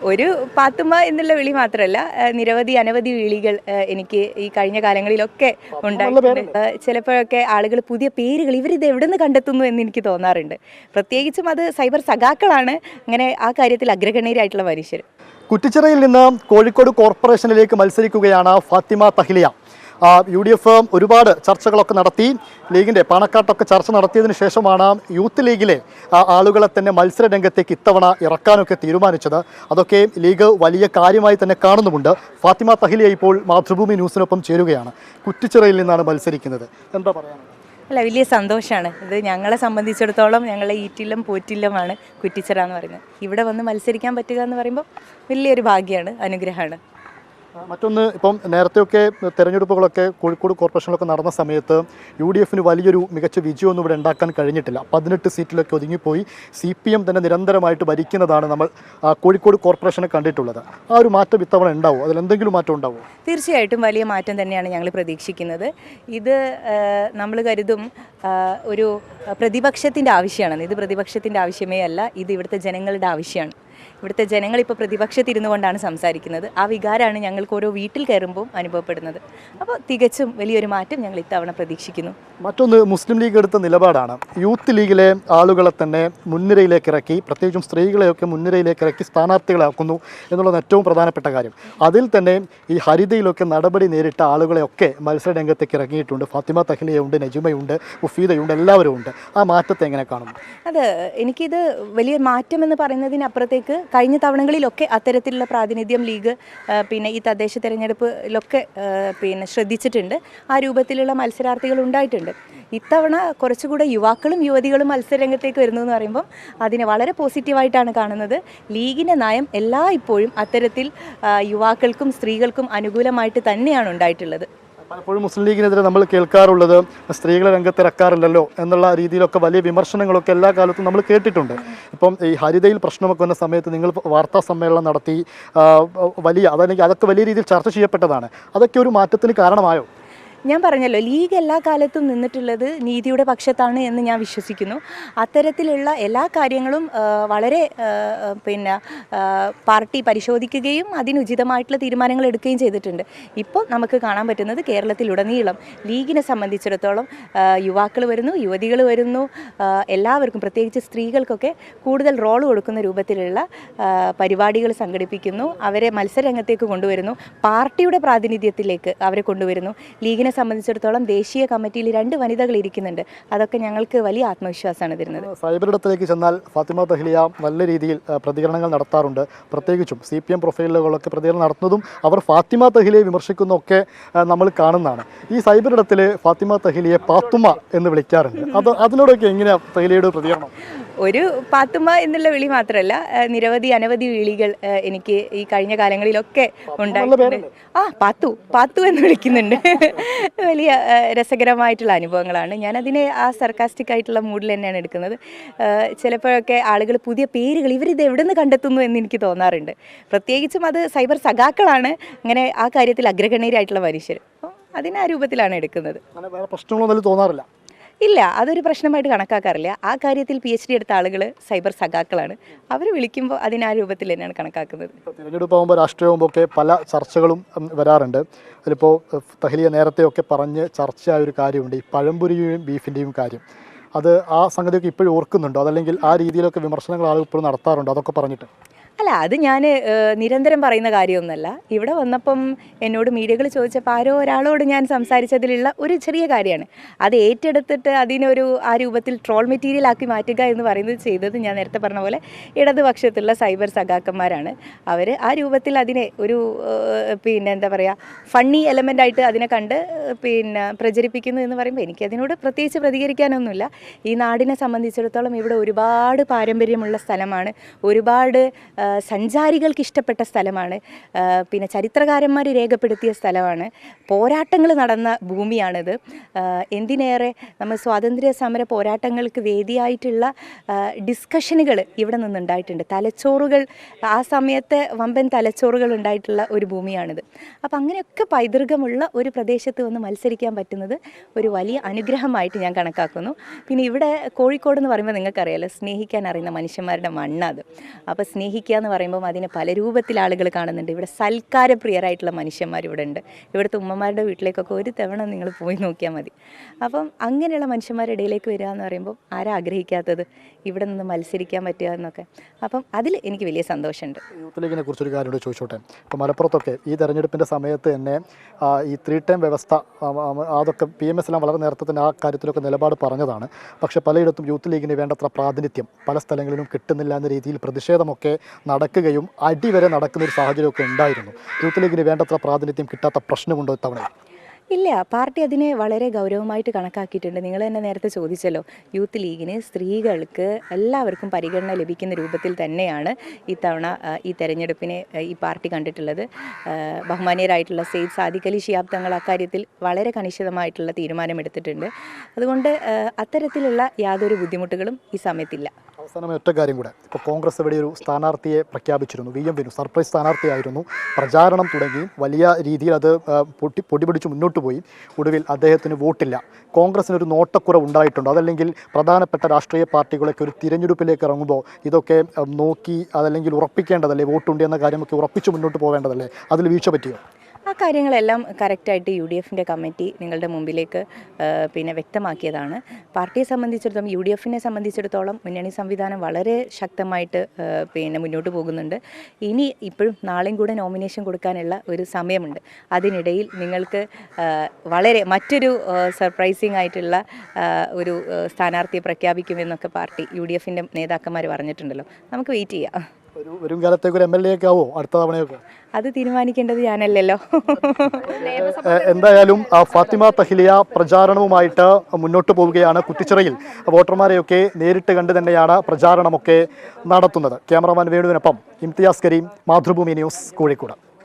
ഒരു പാത്തുമ്മ എന്നുള്ള വിളി മാത്രമല്ല, അനവധി വിളികൾ എനിക്ക് ഈ കഴിഞ്ഞ കാലങ്ങളിലൊക്കെ ഉണ്ടായിട്ടുണ്ട്. ചിലപ്പോഴൊക്കെ ആളുകൾ പുതിയ പേരുകൾ ഇവരിത് എവിടെ നിന്ന് കണ്ടെത്തുന്നു എന്ന് എനിക്ക് തോന്നാറുണ്ട്. പ്രത്യേകിച്ചും അത് സൈബർ സഖാക്കളാണ് അങ്ങനെ ആ കാര്യത്തിൽ അഗ്രഗണ്യരായിട്ടുള്ള മനുഷ്യർ. കുറ്റിച്ചിറയിൽ നിന്ന് കോഴിക്കോട് കോർപ്പറേഷനിലേക്ക് മത്സരിക്കുകയാണ് ഫാത്തിമ തഹ്ലിയ. UDF ഒരുപാട് ചർച്ചകളൊക്കെ നടത്തി, ലീഗിൻ്റെ പാണക്കാട്ടൊക്കെ ചർച്ച നടത്തിയതിന് ശേഷമാണ് യൂത്ത് ലീഗിലെ ആളുകളെ തന്നെ മത്സര രംഗത്തേക്ക് ഇത്തവണ ഇറക്കാനൊക്കെ തീരുമാനിച്ചത്. അതൊക്കെ ലീഗ് വലിയ കാര്യമായി തന്നെ കാണുന്നുമുണ്ട്. ഫാത്തിമ തഹ്ലിയ ഇപ്പോൾ മാതൃഭൂമി ന്യൂസിനൊപ്പം ചേരുകയാണ്. കുറ്റിച്ചിറയിൽ നിന്നാണ് മത്സരിക്കുന്നത്. എന്താ പറയാനുള്ളത്? അല്ല, വലിയ സന്തോഷമാണ്. ഇത് ഞങ്ങളെ സംബന്ധിച്ചിടത്തോളം ഞങ്ങളെ ഈറ്റില്ലം പോറ്റില്ലമാണ് കുറ്റിച്ചിറ എന്ന് പറയുന്നത്. ഇവിടെ വന്ന് മത്സരിക്കാൻ പറ്റുക എന്ന് പറയുമ്പോൾ വലിയൊരു ഭാഗ്യമാണ്, അനുഗ്രഹമാണ്. മറ്റൊന്ന്, ഇപ്പം നേരത്തെയൊക്കെ തെരഞ്ഞെടുപ്പുകളൊക്കെ കോഴിക്കോട് കോർപ്പറേഷനിലൊക്കെ നടന്ന സമയത്ത് UDF വലിയൊരു മികച്ച വിജയമൊന്നും ഇവിടെ ഉണ്ടാക്കാൻ കഴിഞ്ഞിട്ടില്ല. 18 സീറ്റിലൊക്കെ ഒതുങ്ങിപ്പോയി. CPM തന്നെ നിരന്തരമായിട്ട് ഭരിക്കുന്നതാണ് നമ്മൾ കോഴിക്കോട് കോർപ്പറേഷനെ കണ്ടിട്ടുള്ളത്. ആ ഒരു മാറ്റം ഇത്തവണ ഉണ്ടാവും? അതിലെന്തെങ്കിലും മാറ്റം ഉണ്ടാവും? തീർച്ചയായിട്ടും വലിയ മാറ്റം തന്നെയാണ് ഞങ്ങൾ പ്രതീക്ഷിക്കുന്നത്. ഇത് നമ്മൾ കരുതും ഒരു പ്രതിപക്ഷത്തിൻ്റെ ആവശ്യമാണെന്ന്. ഇത് പ്രതിപക്ഷത്തിൻ്റെ ആവശ്യമേ അല്ല, ഇത് ഇവിടുത്തെ ജനങ്ങളുടെ ആവശ്യമാണ്. ഇവിടുത്തെ ജനങ്ങൾ ഇപ്പോൾ പ്രതിപക്ഷത്തിരുന്നു കൊണ്ടാണ് സംസാരിക്കുന്നത്. ആ വികാരമാണ് ഞങ്ങൾക്ക് ഓരോ വീട്ടിൽ കയറുമ്പോൾ അനുഭവപ്പെടുന്നത്. അപ്പോൾ തികച്ചും വലിയൊരു മാറ്റം ഞങ്ങൾ ഇത്തവണ പ്രതീക്ഷിക്കുന്നു. മറ്റൊന്ന്, മുസ്ലിം ലീഗ് എടുത്ത നിലപാടാണ്. യൂത്ത് ലീഗിലെ ആളുകളെ തന്നെ മുൻനിരയിലേക്ക് ഇറക്കി, പ്രത്യേകിച്ചും സ്ത്രീകളെയൊക്കെ മുൻനിരയിലേക്ക് ഇറക്കി സ്ഥാനാർത്ഥികളാക്കുന്നു എന്നുള്ളത് ഏറ്റവും പ്രധാനപ്പെട്ട കാര്യം. അതിൽ തന്നെ ഈ ഹരിതയിലൊക്കെ നടപടി നേരിട്ട ആളുകളെയൊക്കെ മത്സര രംഗത്തേക്ക് ഇറങ്ങിയിട്ടുണ്ട്. ഫാത്തിമ തഹ്ലിയയുണ്ട്, നജുമയുണ്ട്, മുഫീദയുണ്ട്, എല്ലാവരും ഉണ്ട്. ആ മാറ്റത്തെ എങ്ങനെ കാണുന്നു? അത് എനിക്കിത് വലിയ മാറ്റം എന്ന് പറയുന്നതിനപ്പുറത്തേക്ക് കഴിഞ്ഞ തവണകളിലൊക്കെ അത്തരത്തിലുള്ള പ്രാതിനിധ്യം ലീഗ് ഈ തദ്ദേശ തെരഞ്ഞെടുപ്പിലൊക്കെ ശ്രദ്ധിച്ചിട്ടുണ്ട്. ആ രൂപത്തിലുള്ള മത്സരാർത്ഥികൾ ഉണ്ടായിട്ടുണ്ട്. ഇത്തവണ കുറച്ചുകൂടെ യുവാക്കളും യുവതികളും മത്സരരംഗത്തേക്ക് വരുന്നു എന്ന് പറയുമ്പം അതിനെ വളരെ പോസിറ്റീവായിട്ടാണ് കാണുന്നത്. ലീഗിൻ്റെ നയം ഇപ്പോഴും അത്തരത്തിൽ യുവാക്കൾക്കും സ്ത്രീകൾക്കും അനുകൂലമായിട്ട് തന്നെയാണ് ഉണ്ടായിട്ടുള്ളത്. പലപ്പോഴും മുസ്ലിം ലീഗിനെതിരെ നമ്മൾ കേൾക്കാറുള്ളത് സ്ത്രീകളെ രംഗത്തിറക്കാറില്ലല്ലോ എന്നുള്ള രീതിയിലൊക്കെ വലിയ വിമർശനങ്ങളൊക്കെ എല്ലാ കാലത്തും നമ്മൾ കേട്ടിട്ടുണ്ട്. ഇപ്പം ഈ ഹരിതയിൽ പ്രശ്നമൊക്കെ വന്ന സമയത്ത് നിങ്ങൾ വാർത്താ സമ്മേളനം നടത്തി, അതൊക്കെ വലിയ രീതിയിൽ ചർച്ച ചെയ്യപ്പെട്ടതാണ്. അതൊക്കെ ഒരു മാറ്റത്തിന് കാരണമായോ? ഞാൻ പറഞ്ഞല്ലോ, ലീഗ് എല്ലാ കാലത്തും നിന്നിട്ടുള്ളത് നീതിയുടെ പക്ഷത്താണ് എന്ന് ഞാൻ വിശ്വസിക്കുന്നു. അത്തരത്തിലുള്ള എല്ലാ കാര്യങ്ങളും വളരെ പാർട്ടി പരിശോധിക്കുകയും അതിനുചിതമായിട്ടുള്ള തീരുമാനങ്ങൾ എടുക്കുകയും ചെയ്തിട്ടുണ്ട്. ഇപ്പോൾ നമുക്ക് കാണാൻ പറ്റുന്നത് കേരളത്തിലുടനീളം ലീഗിനെ സംബന്ധിച്ചിടത്തോളം യുവാക്കൾ വരുന്നു, യുവതികൾ വരുന്നു, എല്ലാവർക്കും പ്രത്യേകിച്ച് സ്ത്രീകൾക്കൊക്കെ കൂടുതൽ റോൾ കൊടുക്കുന്ന രൂപത്തിലുള്ള പരിപാടികൾ സംഘടിപ്പിക്കുന്നു. അവരെ മത്സരരംഗത്തേക്ക് കൊണ്ടുവരുന്നു, പാർട്ടിയുടെ പ്രാതിനിധ്യത്തിലേക്ക് അവരെ കൊണ്ടുവരുന്നു. ലീഗിനെ സംബന്ധിച്ചിടത്തോളം ദേശീയ കമ്മിറ്റിയിൽ 2 വനിതകൾ ഇരിക്കുന്നുണ്ട്. അതൊക്കെ ഞങ്ങൾക്ക് വലിയ ആത്മവിശ്വാസമാണ് തരുന്നത്. സൈബറിടത്തിലേക്ക് ചെന്നാൽ ഫാത്തിമ തഹ്ലിയ നല്ല രീതിയിൽ പ്രതികരണങ്ങൾ നടത്താറുണ്ട്. പ്രത്യേകിച്ചും CPM പ്രൊഫൈലുകളൊക്കെ പ്രതികരണം നടത്തുന്നതും അവർ ഫാത്തിമ തഹ്ലിയെ വിമർശിക്കുന്നതൊക്കെ നമ്മൾ കാണുന്നതാണ്. ഈ സൈബറിടത്തിൽ ഫാത്തിമ തഹ്ലിയെ പാത്തുമ്മ എന്ന് വിളിക്കാറുണ്ട്. അതിനോടൊക്കെ എങ്ങനെയാണ് തഹ്ലിയയുടെ പ്രതികരണം? ഒരു പാത്തുമ്മ എന്നുള്ള വിളി മാത്രമല്ല, അനവധി വിളികൾ എനിക്ക് ഈ കഴിഞ്ഞ കാലങ്ങളിലൊക്കെ ഉണ്ടായിട്ടുണ്ട്. പാത്തു എന്ന് വിളിക്കുന്നുണ്ട്. വലിയ രസകരമായിട്ടുള്ള അനുഭവങ്ങളാണ്. ഞാനതിനെ ആ സർക്കാസ്റ്റിക് ആയിട്ടുള്ള മൂഡിൽ തന്നെയാണ് എടുക്കുന്നത്. ചിലപ്പോഴൊക്കെ ആളുകൾ പുതിയ പേരുകൾ ഇവരിത് എവിടെ നിന്ന് കണ്ടെത്തുന്നു എന്ന് എനിക്ക് തോന്നാറുണ്ട്. പ്രത്യേകിച്ചും അത് സൈബർ സഖാക്കളാണ് അങ്ങനെ ആ കാര്യത്തിൽ അഗ്രഗണ്യരായിട്ടുള്ള മനുഷ്യർ. അപ്പോൾ അതിനെ ആ രൂപത്തിലാണ് എടുക്കുന്നത്. പ്രശ്നങ്ങളൊന്നും തോന്നാറില്ല? ഇല്ല, അതൊരു പ്രശ്നമായിട്ട് കണക്കാക്കാറില്ല. ആ കാര്യത്തിൽ PhD എടുത്ത ആളുകൾ സൈബർ സഖാക്കളാണ്. അവർ വിളിക്കുമ്പോൾ അതിന് ആ രൂപത്തിൽ തന്നെയാണ് കണക്കാക്കുന്നത്. തിരഞ്ഞെടുപ്പാകുമ്പോൾ രാഷ്ട്രീയമാകുമ്പോൾ ഒക്കെ പല ചർച്ചകളും വരാറുണ്ട്. അതിലിപ്പോൾ തഹ്ലിയ നേരത്തെയൊക്കെ പറഞ്ഞ് ചർച്ചയായ ഒരു കാര്യമുണ്ട്, ഈ പഴംപൊരിയും ബീഫിൻ്റെയും കാര്യം. അത് ആ സംഗതിയൊക്കെ ഇപ്പോഴും ഓർക്കുന്നുണ്ടോ? അതല്ലെങ്കിൽ ആ രീതിയിലൊക്കെ വിമർശനങ്ങൾ ആളുകൾ ഇപ്പോഴും നടത്താറുണ്ടോ? അതൊക്കെ പറഞ്ഞിട്ട് അല്ല, അത് ഞാൻ നിരന്തരം പറയുന്ന കാര്യമൊന്നുമല്ല. ഇവിടെ വന്നപ്പം എന്നോട് മീഡിയകൾ ചോദിച്ചപ്പോൾ ഒരാളോട് ഞാൻ സംസാരിച്ചതിലുള്ള ഒരു ചെറിയ കാര്യമാണ്. അത് ഏറ്റെടുത്തിട്ട് അതിനൊരു ആ രൂപത്തിൽ ട്രോൾ മെറ്റീരിയലാക്കി മാറ്റുക എന്ന് പറയുന്നത് ചെയ്തത് ഞാൻ നേരത്തെ പറഞ്ഞ പോലെ ഇടതുപക്ഷത്തുള്ള സൈബർ സഖാക്കന്മാരാണ്. അവർ ആ രൂപത്തിൽ അതിനെ ഒരു എന്താ പറയുക, ഫണ്ണി എലമെൻ്റായിട്ട് അതിനെ കണ്ട് പ്രചരിപ്പിക്കുന്നു എന്ന് പറയുമ്പോൾ എനിക്കതിനോട് പ്രത്യേകിച്ച് പ്രതികരിക്കാനൊന്നുമില്ല. ഈ നാടിനെ സംബന്ധിച്ചിടത്തോളം ഇവിടെ ഒരുപാട് പാരമ്പര്യമുള്ള സ്ഥലമാണ്, ഒരുപാട് സഞ്ചാരികൾക്ക് ഇഷ്ടപ്പെട്ട സ്ഥലമാണ്, ചരിത്രകാരന്മാർ രേഖപ്പെടുത്തിയ സ്ഥലമാണ്, പോരാട്ടങ്ങൾ നടന്ന ഭൂമിയാണിത്. എന്തിനേറെ നമ്മൾ സ്വാതന്ത്ര്യ സമര പോരാട്ടങ്ങൾക്ക് വേദിയായിട്ടുള്ള ഡിസ്കഷനുകൾ ഇവിടെ നിന്നുണ്ടായിട്ടുണ്ട്. തലച്ചോറുകൾ, ആ സമയത്തെ വമ്പൻ തലച്ചോറുകൾ ഉണ്ടായിട്ടുള്ള ഒരു ഭൂമിയാണിത്. അപ്പം അങ്ങനെയൊക്കെ പൈതൃകമുള്ള ഒരു പ്രദേശത്ത് വന്ന് മത്സരിക്കാൻ പറ്റുന്നത് ഒരു വലിയ അനുഗ്രഹമായിട്ട് ഞാൻ കണക്കാക്കുന്നു. പിന്നെ ഇവിടെ കോഴിക്കോട് എന്ന് പറയുമ്പോൾ നിങ്ങൾക്കറിയാലോ, സ്നേഹിക്കാൻ അറിയുന്ന മനുഷ്യന്മാരുടെ മണ്ണത്. അപ്പോൾ സ്നേഹിക്കാൻ മത്സരിക്കുക എന്ന് പറയുമ്പോൾ അതിനെ പല രൂപത്തിൽ ആളുകൾ കാണുന്നുണ്ട്. ഇവിടെ സൽക്കാരപ്രിയരായിട്ടുള്ള മനുഷ്യന്മാർ ഇവിടെ ഉണ്ട്. ഇവിടുത്തെ ഉമ്മമാരുടെ വീട്ടിലേക്കൊക്കെ ഒരു തവണ നിങ്ങൾ പോയി നോക്കിയാൽ മതി. അപ്പം അങ്ങനെയുള്ള മനുഷ്യന്മാരുടെ ഇടയിലേക്ക് വരിക എന്ന് പറയുമ്പോൾ ആരാ ആഗ്രഹിക്കാത്തത് ഇവിടെ നിന്ന് മത്സരിക്കാൻ പറ്റുക എന്നൊക്കെ. അപ്പം അതിൽ എനിക്ക് വലിയ സന്തോഷമുണ്ട്. യൂത്ത് ലീഗിനെ കുറിച്ചൊരു കാര്യം കൂടി ചോദിച്ചോട്ടെ. ഇപ്പോൾ മലപ്പുറത്തൊക്കെ ഈ തെരഞ്ഞെടുപ്പിൻ്റെ സമയത്ത് തന്നെ ഈ 3 ടൈം വ്യവസ്ഥ അതൊക്കെ PMS എല്ലാം വളരെ നേരത്തെ തന്നെ ആ കാര്യത്തിലൊക്കെ നിലപാട് പറഞ്ഞതാണ്. പക്ഷേ പലയിടത്തും യൂത്ത് ലീഗിന് വേണ്ടത്ര പ്രാതിനിധ്യം പല സ്ഥലങ്ങളിലും കിട്ടുന്നില്ല എന്ന രീതിയിൽ പ്രതിഷേധമൊക്കെ നടക്കുകയും അടിവരെ നടക്കുന്ന ഒരു സാഹചര്യമൊക്കെ ഉണ്ടായിരുന്നു. യൂത്ത് ലീഗിന് വേണ്ടത്ര പ്രാതിനിധ്യം കിട്ടാത്ത പ്രശ്നമുണ്ടോ ഇത്തവണ? ഇല്ല, പാർട്ടി അതിനെ വളരെ ഗൗരവമായിട്ട് കണക്കാക്കിയിട്ടുണ്ട്. നിങ്ങൾ തന്നെ നേരത്തെ ചോദിച്ചല്ലോ, യൂത്ത് ലീഗിന് സ്ത്രീകൾക്ക് എല്ലാവർക്കും പരിഗണന ലഭിക്കുന്ന രൂപത്തിൽ തന്നെയാണ് ഇത്തവണ ഈ തെരഞ്ഞെടുപ്പിനെ ഈ പാർട്ടി കണ്ടിട്ടുള്ളത്. ബഹുമാനീയരായിട്ടുള്ള സെയ്ദ് സാദിഖ് അലി ശിഹാബ് തങ്ങൾ അക്കാര്യത്തിൽ വളരെ കണിശമായിട്ടുള്ള തീരുമാനമെടുത്തിട്ടുണ്ട്. അതുകൊണ്ട് അത്തരത്തിലുള്ള യാതൊരു ബുദ്ധിമുട്ടുകളും ഈ സമയത്തില്ല. അവസാനമായി ഒറ്റ കാര്യം കൂടെ, ഇപ്പോൾ കോൺഗ്രസ് ഇവിടെ ഒരു സ്ഥാനാർത്ഥിയെ പ്രഖ്യാപിച്ചിരുന്നു. VM വിനു സർപ്രൈസ് സ്ഥാനാർത്ഥിയായിരുന്നു. പ്രചാരണം തുടങ്ങി വലിയ രീതിയിൽ അത് പൊടിപിടിച്ച് മുന്നോട്ട് പോയി. ഒടുവിൽ അദ്ദേഹത്തിന് വോട്ടില്ല. കോൺഗ്രസിനൊരു നോട്ടക്കുറവ് ഉണ്ടായിട്ടുണ്ടോ? അതല്ലെങ്കിൽ പ്രധാനപ്പെട്ട രാഷ്ട്രീയ പാർട്ടികളൊക്കെ ഒരു തിരഞ്ഞെടുപ്പിലേക്ക് ഇറങ്ങുമ്പോൾ ഇതൊക്കെ നോക്കി അതല്ലെങ്കിൽ ഉറപ്പിക്കേണ്ടതല്ലേ? വോട്ടുണ്ട് എന്ന കാര്യമൊക്കെ ഉറപ്പിച്ച് മുന്നോട്ട് പോകേണ്ടതല്ലേ? അതിൽ വീഴ്ച പറ്റിയോ? ആ കാര്യങ്ങളെല്ലാം കറക്റ്റായിട്ട് UDFൻ്റെ കമ്മിറ്റി നിങ്ങളുടെ മുമ്പിലേക്ക് വ്യക്തമാക്കിയതാണ്. പാർട്ടിയെ സംബന്ധിച്ചിടത്തോളം UDFനെ സംബന്ധിച്ചിടത്തോളം മുന്നണി സംവിധാനം വളരെ ശക്തമായിട്ട് മുന്നോട്ട് പോകുന്നുണ്ട്. ഇനി ഇപ്പോഴും നാളെയും കൂടെ നോമിനേഷൻ കൊടുക്കാനുള്ള ഒരു സമയമുണ്ട്. അതിനിടയിൽ നിങ്ങൾക്ക് വളരെ മറ്റൊരു സർപ്രൈസിങ് ആയിട്ടുള്ള ഒരു സ്ഥാനാർത്ഥിയെ പ്രഖ്യാപിക്കുമെന്നൊക്കെ പാർട്ടി UDFൻ്റെ നേതാക്കന്മാർ പറഞ്ഞിട്ടുണ്ടല്ലോ. നമുക്ക് വെയിറ്റ് ചെയ്യാം. വരും കാലത്തേക്ക് ഒരു MLA ഒക്കെ ആവോ അടുത്ത തവണയൊക്കെ? അത് തീരുമാനിക്കേണ്ടത് ഞാനല്ലല്ലോ. എന്തായാലും ഫാത്തിമ തഹ്ലിയ പ്രചാരണവുമായിട്ട് മുന്നോട്ട് പോവുകയാണ്. കുറ്റിച്ചിറയിൽ വോട്ടർമാരെയൊക്കെ നേരിട്ട് കണ്ട് തന്നെയാണ് പ്രചാരണമൊക്കെ നടത്തുന്നത്. ക്യാമറമാൻ വേണുവിനൊപ്പം ഇംതിയാസ് കരീം, മാതൃഭൂമി ന്യൂസ്, കോഴിക്കോട്.